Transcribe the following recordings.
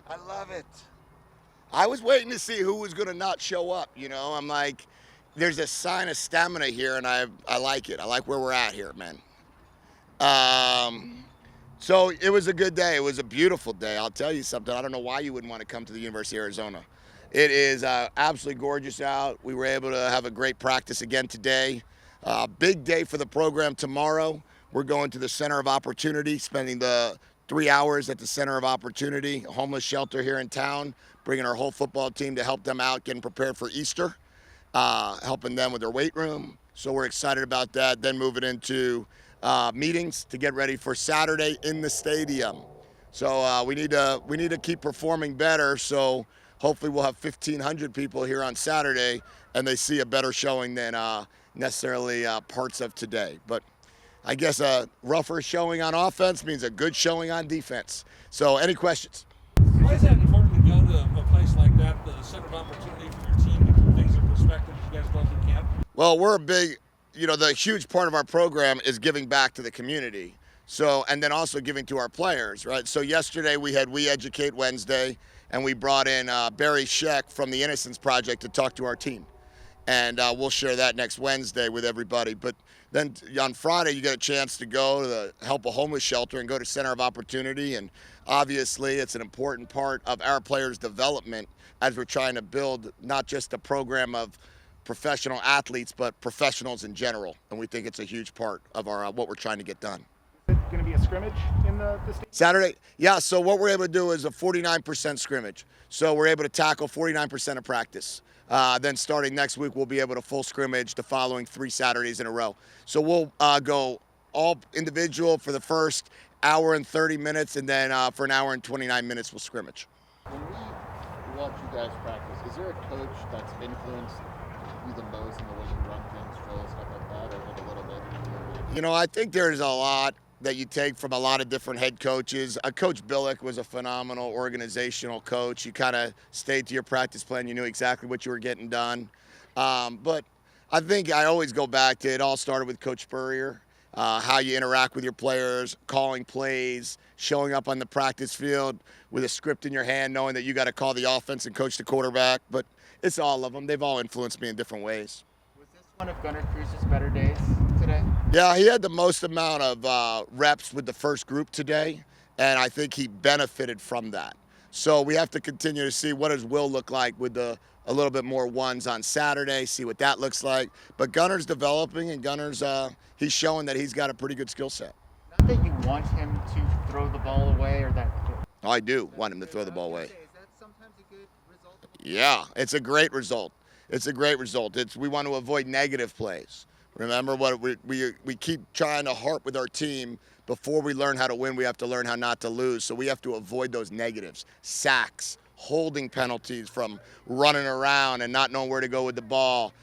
I love it. I was waiting to see who was going to not show up. I'm like, there's a sign of stamina here, and I like it. I like where we're at here, man. Um, so it was a good day. It was a beautiful day. I'll tell you something. I don't know why you wouldn't want to come to the University of Arizona. It is absolutely gorgeous out. We were able to have a great practice again today. Big day for the program tomorrow. We're going to the Center of Opportunity, spending the 3 hours at the Center of Opportunity, a homeless shelter here in town, bringing our whole football team to help them out, getting prepared for Easter, helping them with their weight room. So we're excited about that. Then moving into meetings to get ready for Saturday in the stadium. So we need to keep performing better. So hopefully we'll have 1,500 people here on Saturday, and they see a better showing than necessarily parts of today. But I guess a rougher showing on offense means a good showing on defense. So any questions? Why is that important to go to a place like that, the center of opportunity for your team, to keep things in perspective as you guys go through camp? Well, we're a big, the huge part of our program is giving back to the community. So, and then also giving to our players, right? So yesterday we had We Educate Wednesday, and we brought in Barry Scheck from the Innocence Project to talk to our team. And we'll share that next Wednesday with everybody. But then on Friday, you get a chance to go to the Help a Homeless Shelter and go to Center of Opportunity. And obviously, it's an important part of our players' development as we're trying to build not just a program of professional athletes, but professionals in general. And we think it's a huge part of our what we're trying to get done. Is it going to be a scrimmage in the state? Saturday, yeah, so what we're able to do is a 49% scrimmage. So we're able to tackle 49% of practice. Then starting next week, we'll be able to full scrimmage the following 3 Saturdays in a row. So we'll go all individual for the first hour and 30 minutes, and then for an hour and 29 minutes, we'll scrimmage. When we watch you guys practice, is there a coach that's influenced you the most in the way you run things, drill, stuff like that, or like a little bit? I think there's a lot that you take from a lot of different head coaches. Coach Billick was a phenomenal organizational coach. You kind of stayed to your practice plan. You knew exactly what you were getting done. But I think I always go back to it all started with Coach Spurrier, how you interact with your players, calling plays, showing up on the practice field with a script in your hand, knowing that you got to call the offense and coach the quarterback. But it's all of them. They've all influenced me in different ways. Was this one of Gunnard Cruz's better days today? Yeah, he had the most amount of reps with the first group today, and I think he benefited from that. So we have to continue to see what does Will look like with a little bit more ones on Saturday, see what that looks like. But Gunnard's developing, and Gunnard's he's showing that he's got a pretty good skill set. Not that you want him to throw the ball away or that. Oh, I do want him to throw the ball away. Is that sometimes a good result? Yeah, it's a great result. It's a great result. We want to avoid negative plays. Remember what we keep trying to harp with our team. Before we learn how to win, we have to learn how not to lose. So we have to avoid those negatives, sacks, holding penalties from running around and not knowing where to go with the ball,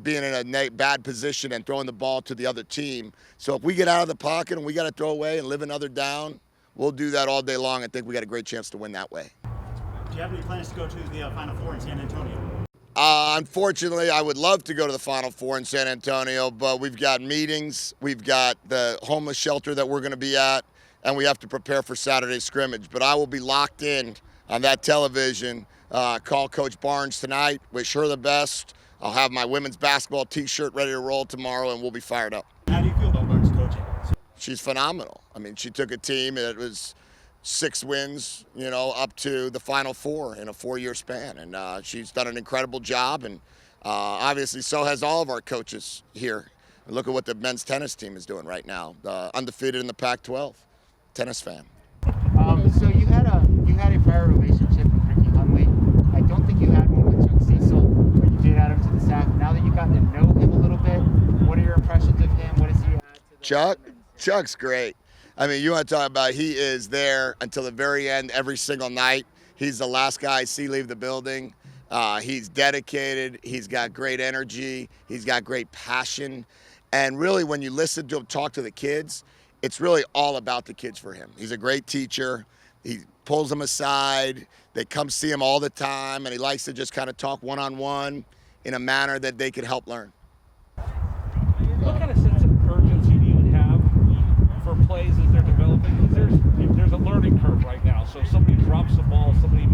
being in a bad position and throwing the ball to the other team. So if we get out of the pocket and we got to throw away and live another down, we'll do that all day long. I think we got a great chance to win that way. Do you have any plans to go to the Final Four in San Antonio? Unfortunately, I would love to go to the Final Four in San Antonio, but we've got meetings, we've got the homeless shelter that we're going to be at, and we have to prepare for Saturday's scrimmage. But I will be locked in on that television. Call Coach Barnes tonight, wish her the best. I'll have my women's basketball T-shirt ready to roll tomorrow, and we'll be fired up. How do you feel about Barnes coaching? She's phenomenal. I mean, she took a team that was 6 wins, up to the Final Four in a 4-year span. And she's done an incredible job. And obviously, so has all of our coaches here. Look at what the men's tennis team is doing right now. Undefeated in the Pac-12. Tennis fan. So you had a prior relationship with Ricky Hunley. I don't think you had one with Chuck Cecil, but you did add him to the staff. Now that you've gotten to know him a little bit, what are your impressions of him? What does he add to the Chuck's great. I mean, you want to talk about he is there until the very end every single night. He's the last guy I see leave the building. He's dedicated. He's got great energy. He's got great passion. And really, when you listen to him talk to the kids, it's really all about the kids for him. He's a great teacher. He pulls them aside. They come see him all the time, and he likes to just kind of talk one-on-one in a manner that they can help learn. What kind of sense of urgency do you have for plays as they're developing? Because there's a learning curve right now. So if somebody drops the ball, somebody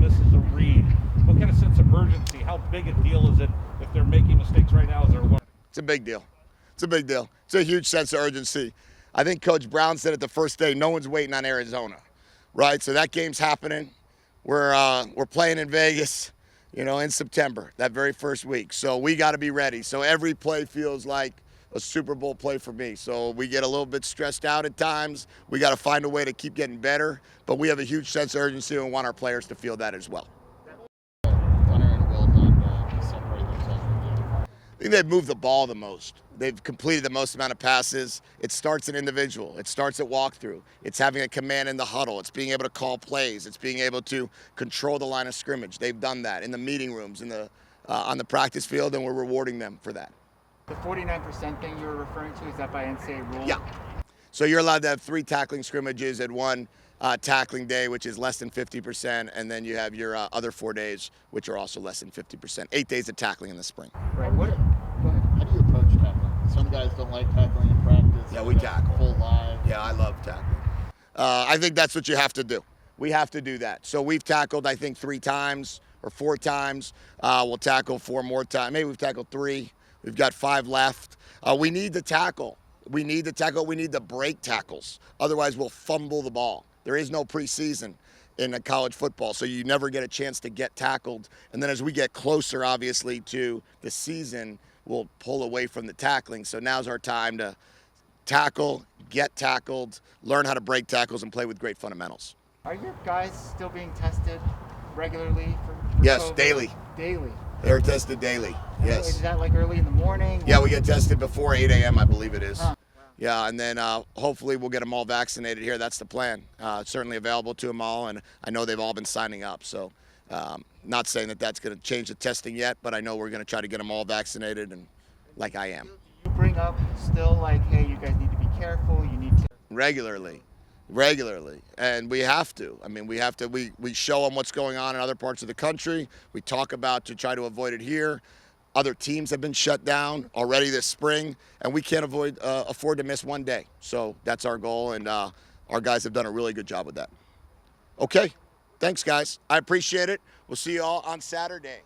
big a deal is it if they're making mistakes right now? Is there one? It's a big deal. It's a big deal. It's a huge sense of urgency. I think Coach Brown said it the first day, no one's waiting on Arizona, right? So that game's happening. We're playing in Vegas, in September, that very first week. So we got to be ready. So every play feels like a Super Bowl play for me. So we get a little bit stressed out at times. We got to find a way to keep getting better. But we have a huge sense of urgency and want our players to feel that as well. Gunnard and Will not separate themselves from you? I think they've moved the ball the most. They've completed the most amount of passes. It starts an individual. It starts at walkthrough. It's having a command in the huddle. It's being able to call plays. It's being able to control the line of scrimmage. They've done that in the meeting rooms, on the practice field, and we're rewarding them for that. The 49% thing you were referring to, is that by NCAA rule? Yeah. So you're allowed to have 3 tackling scrimmages at one tackling day, which is less than 50%, and then you have your other 4 days, which are also less than 50%. 8 days of tackling in the spring. Right. Go ahead. How do you approach tackling? Some guys don't like tackling in practice. Yeah, we tackle. Full live. Yeah, I love tackling. I think that's what you have to do. We have to do that. So we've tackled, I think, 3 times or 4 times. We'll tackle 4 more times. Maybe we've tackled 3. We've got 5 left. We need to tackle. We need to tackle. We need to break tackles. Otherwise, we'll fumble the ball. There is no preseason in college football, so you never get a chance to get tackled. And then as we get closer, obviously, to the season, we'll pull away from the tackling. So now's our time to tackle, get tackled, learn how to break tackles, and play with great fundamentals. Are your guys still being tested regularly for Yes, COVID? daily. Daily. They're tested daily. Yes. Is that like early in the morning? Yeah, we get tested before 8 a.m., I believe it is. Huh. Yeah, and then hopefully we'll get them all vaccinated here. That's the plan. It's certainly available to them all, and I know they've all been signing up. So not saying that that's going to change the testing yet, but I know we're going to try to get them all vaccinated, and like I am. You bring up still like, hey, you guys need to be careful. You need to. Regularly, and we have to. I mean, we have to. We show them what's going on in other parts of the country. We talk about to try to avoid it here. Other teams have been shut down already this spring, and we can't afford to miss one day. So that's our goal, and our guys have done a really good job with that. Okay, thanks, guys. I appreciate it. We'll see you all on Saturday.